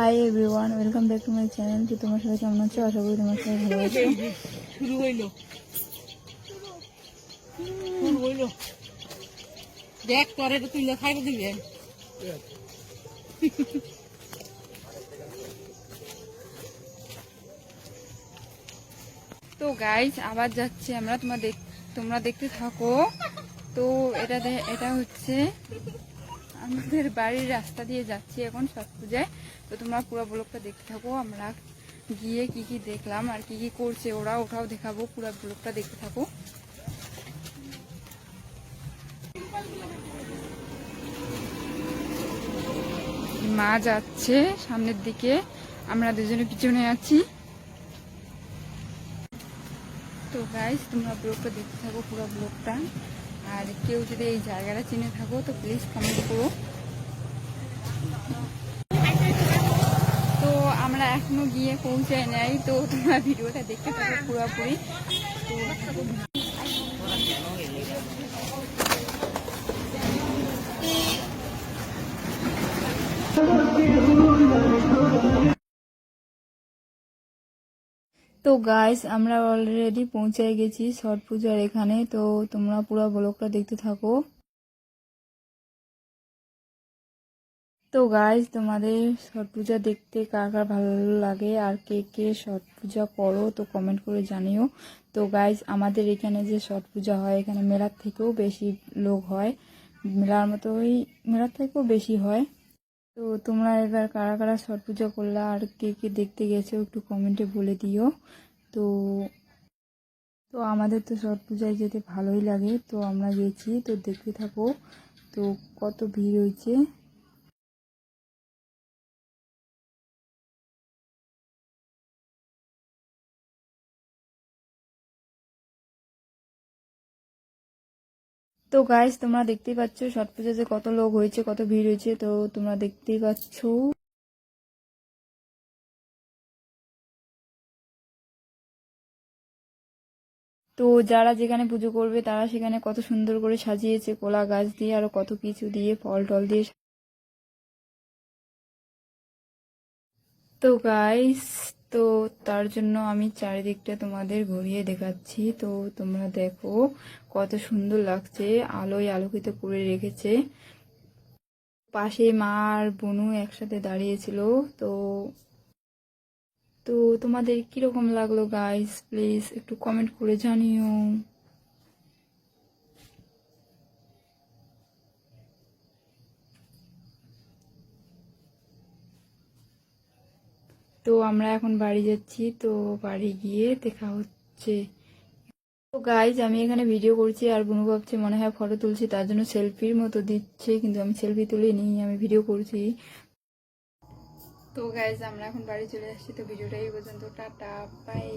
Hi everyone, welcome back to my channel. তো তোমার সাথে কেমন আছো? আশা করি তোমার সাথে ভালো আছো। শুরু হইলো দেখ তোরে তো তুই খাইব দিবি। তো গাইজ আবার যাচ্ছি আমরা, তোমরা দেখতে থাকো। তো এটা হচ্ছে আমাদের বাড়ির রাস্তা দিয়ে যাচ্ছি এখন ছট পূজায়। তো তোমরা পুরো ব্লগটা দেখতে থাকো। আমরা গিয়ে কি কি দেখলাম আর কি কি করছে ওটাও দেখাবো। পুরো ব্লগটা দেখতে থাকো। মা যাচ্ছে সামনের দিকে, আমরা দুজনে পিছনে আছি। তো গাইস তোমরা ব্লগটা দেখতে থাকো পুরো ব্লগটা। আর কেউ যদি এই জায়গাটা চিনে থাকো তো প্লিজ কমেন্ট করো। তো আমরা এখনো গিয়ে পৌঁছাই নাই, তো তোমরা ভিডিওটা দেখতে থাকো পুরোপুরি। তো গাইস আমরা অলরেডি পৌঁছে গেছি ছট পূজার এখানে। তো তোমরা পুরো ব্লগটা দেখতে থাকো। তো গাইস তোমাদের ছট পূজা দেখতে কার কার ভালো লাগে আর কে কে ছট পূজা করো তো কমেন্ট করে জানিও। তো গাইস আমাদের এখানে যে ছট পূজা হয় এখানে মেলার থেকেও বেশি লোক হয়, মেলার থেকেও বেশি হয়। তো তোমরা এবার কারা কারা ছট পূজা করলা আর কে কে দেখতে গেছো একটু কমেন্টে বলে দিও। তো তো আমাদের তো ছট পূজায় যেতে ভালোই লাগে, তো আমরা গেছি। তো দেখতে থাকো তো কত ভিড় হয়েছে। তো গাইস তোমরা দেখতেই পাচ্ছ ছট পূজাতে কত লোক হয়েছে, কত ভিড় হয়েছে। তো তোমরা দেখতেই পাচ্ছ। তো যারা যেখানে পুজো করবে তারা সেখানে কত সুন্দর করে সাজিয়েছে কলা গাছ দিয়ে আরো কত কিছু দিয়ে, ফল টল দিয়ে। তো গাইস তো তার জন্য আমি চারিদিকটা তোমাদের ঘুরিয়ে দেখাচ্ছি। তো তোমরা দেখো কত সুন্দর লাগছে, আলোয় আলোকিত করে রেখেছে। পাশে মা আর বোনু একসাথে দাঁড়িয়েছিল। তো তো তোমাদের কিরকম লাগলো গাইস প্লিজ একটু কমেন্ট করে জানিও। তো আমরা এখন বাড়ি যাচ্ছি, তো বাড়ি গিয়ে দেখা হচ্ছে। তো গাইজ আমি এখানে ভিডিও করছি আর বোনু ভাবছে মনে হয় ফটো তুলছি, তার জন্য সেলফির মতো দিচ্ছে, কিন্তু আমি সেলফি তুলিনি, আমি ভিডিও করছি। তো গাইজ আমরা এখন বাড়ি চলে আসছি। তো ভিডিওটা এই পর্যন্ত, টাটা বাই।